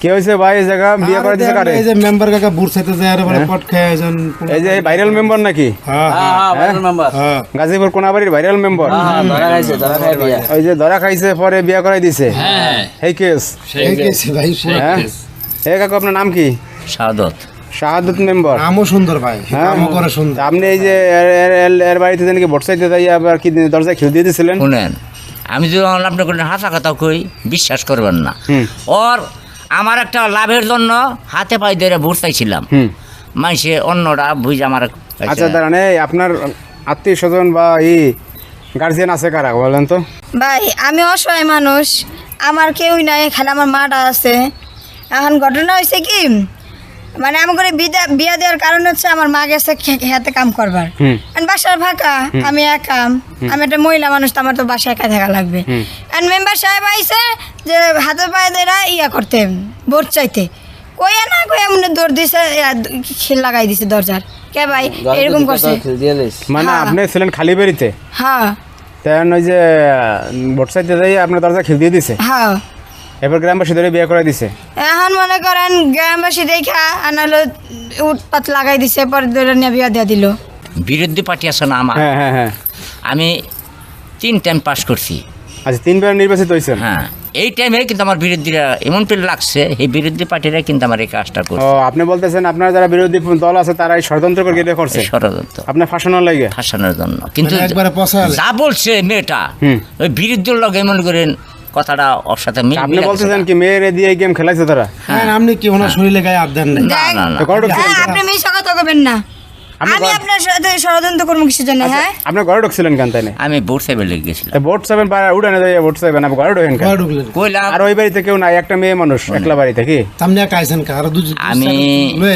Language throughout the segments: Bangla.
কে হইছে ভাই এই জায়গা বিয়ে করে দিছে কারে? এই যে মেম্বার কাকা বুট চাইতে যায় আর বলে পট খায় একজন। এই যে ভাইরাল মেম্বার নাকি? হ্যাঁ ভাইরাল মেম্বার। হ্যাঁ গাজীপুর কোনাবাড়ির ভাইরাল মেম্বার। ধরা খাইছে, ধরা খাই বিয়া। ওই যে ধরা খাইছে পরে বিয়ে করাই দিছে। এই কেস। এই কেছে ভাই পুরো হ্যাঁ কেস। এই কাকু আপনার নাম কি? সাদত। শাহাদত মেম্বার। নামও সুন্দর ভাই, হ্যাঁ। নামও করে সুন্দর। আপনি এই যে এর বাড়িতে নাকি ভোট চাইতে যাই আবার কি দরজায় খিল দিয়ে দিয়েছিলেন? শুনেন, আমি যদি আপনার কোনো হাসা কথা কই বিশ্বাস করবেন না। হুম। ওর আমার একটা লাভের জন্য হাতে পায়ে ধরে ভোট চাইছিলাম। হুম। মানুষে অন্যরা বুঝ আমার আচ্ছা দাঁড়ান, এই আপনার আত্মীয় স্বজন বা গার্জিয়ান আছে কারা বলেন তো? ভাই আমি অসহায় মানুষ, আমার কেউই নাই, খালি আমার মাটা আছে। এখন ঘটনা হয়েছে কি, মানে আমি করে বিয়া দেওয়ার কারণ হচ্ছে আমার মা গেছে খেতে কাম করবার। হুম। আর বাসার ফাঁকা, আমি একা, আমি একটা মহিলা মানুষ, তো আমার তো বাসায় একা থাকা লাগবে। আর মেম্বার সাহেব আইসে যে হাতে পায়ে দেরা ইয়া করতে, ভোট চাইতে, কইয়া না কইয়া মনে দৌড় দিছে, খিল লাগাই দিছে দরজার। কে ভাই এরকম করছে? খেল দিয়ে লইছে। মানে হ্যাঁ। আপনি ছিলেন খালি বাড়িতে, হ্যাঁ তেন ওই যে ভোট চাইতে যাই আপনার দরজা খিল দিয়ে দিছে, হ্যাঁ। এবার গ্রামবাসী ধরে বিয়ে করে দিছে। এখন মনে করেন গ্রামবাসী দেখা আনালো উৎপাত লাগাই দিছে, পরে ধরে নিয়ে বিয়া দিয়া দিল। বিরোধী পার্টি আছে না আমার, হ্যাঁ হ্যাঁ হ্যাঁ। আমি 3 টাইম পাস করছি। আচ্ছা 3বার নির্বাচিত হয়েছেন? হ্যাঁ, এই টাইমে কিন্তু আমার বিরোধীরা এমন পেলে লাগছে, এই বিরোধী পার্টিরা কিন্তু আমার এই কাজটা ও করছে। আপনি বলতেছেন আপনার যারা বিরোধী দল আছে তারা এই ষড়যন্ত্র করে এটা করছে ষড়যন্ত্র আপনার ফাঁসানোর লাগে। ফাঁসানোর জন্য। কিন্তু মানে একবারে পছালে। যা বলছে মেয়েটা, হুম। ওই বিরোধীর লগে মনে করেন কথাটা ওর সাথে মিল আপনি মিলে বলতেছেন গেছে। কি মেয়েরে দিয়ে গেম খেলাইছে তারা? হ্যাঁ আপনি কি ওনার শরীরে গায়ে হাত দেন নাই? না না না, তো ঘরে ঢুকছিলেন হ্যাঁ, কেন? আপনি মিশা কথা কবেন না। আপনি আমি ঘর- আপনার সাথে ষড়যন্ত্র করবো কিসের জন্য? হ্যাঁ আপনি ঘরে ঢুকছিলেন কেন তাই না? আমি ভোট চাইবে লেগে গেছিলাম। ভোট চাইবেন উড়ানে যাই ভোট চাইবেন, আপনি ঘরে ঢোকেন কেন? ঘরে ঢুকলেন। কইলাম আর ওই বাড়িতে কেউ নাই, একটা মেয়ে মানুষ একলা বাড়িতে কি সামনে একা আইছেন কা? আর দুজন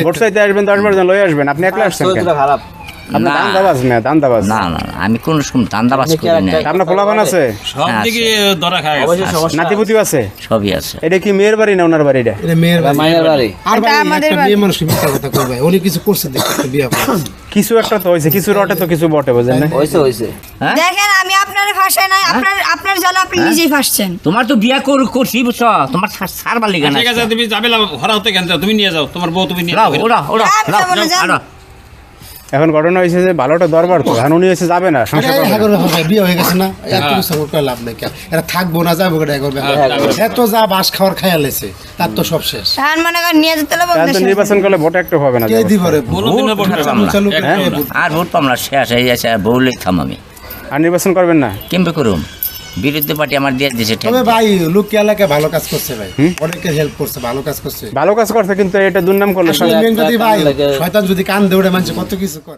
ভোট চাইতে আসবেন 10 জন লয়ে আসবেন, আপনি একলা আসছেন কেন? চরিত্র খারাপ। আপনি না। দান্দাবাজ না, দান্দাবাজ। না না না, আমি কোন সময় দান্দাবাজ আপনি কি করি না। একটা- আপনার পোলাপান আছে, সব হ্যাঁ, দিকে ধরা খায় গেছে। অবশ্যই সমস্যা। নাতিপুতিও আছে? সবই আছে। এটা কি মেয়ের বাড়ি না ওনার বাড়িটা? এটা মেয়ের বাড়ি। মায়ের বাড়ি। আর ভাই এটা আমাদের একটা বাড়ি। মেয়ে মানুষ মিথ্যা কথা কই ভাই, উনি কিছু করছে দেখতে বিয়া করছে। কিছু একটা তো হয়েছে, কিছু রটে তো কিছু বটে, বুঝলেন না? হইছে। হ্যাঁ? দেখেন, আমি আপনার ফাঁসাই নাই, আপনার জালে আপনি নিজেই ফাঁসছেন। তোমার তো বিয়া করছি বুঝছো, তোমার সারবার লিগা না। ঠিক আছে, তুমি যাবে হরা হতে কেন, তুমি নিয়ে যাও, তোমার বউ তুমি নিয়ে ওরা যাও। ওরা ওরা আমি যাবো না, যান। এখন ঘটনা হয়েছে যে ভালোটা দরবার তো, এখন উনি এসে যাবে না সংসার আরে করবে হ্যাঁ না। করে ভাই বিয়ে হয়ে গেছে না, এত কিছু করে লাভ নাই। এরা থাকবো না যাবো কেটে করবে, এত যা বাস খাওয়ার খাইয়া লেছে, তার তো সব শেষ। তার মনে করেন নিয়ে যেতে হবে এখন তো নির্বাচন করলে ভোট একটু হবে না। কে দিব রে? কোনোদিনও ভোট পাবো না। চালু হ্যাঁ? আর ভোট পাম না, শেষ হয়ে যাচ্ছে, বউলে খাম আমি আর নির্বাচন করবেন না? কেমবে করুম? বিরোধী পার্টি আমার দিয়ে দিয়েছে তবে ভাই লোক এলাকায় ভালো কাজ করছে ভাই, অনেকে হেল্প করছে, ভালো কাজ করছে। ভালো কাজ করছে, কিন্তু এটা দুর্নাম করলে আসলে মেন যদি ভাই শয়তান যদি কান দৌড়ে মানুষ কত কিছু করে।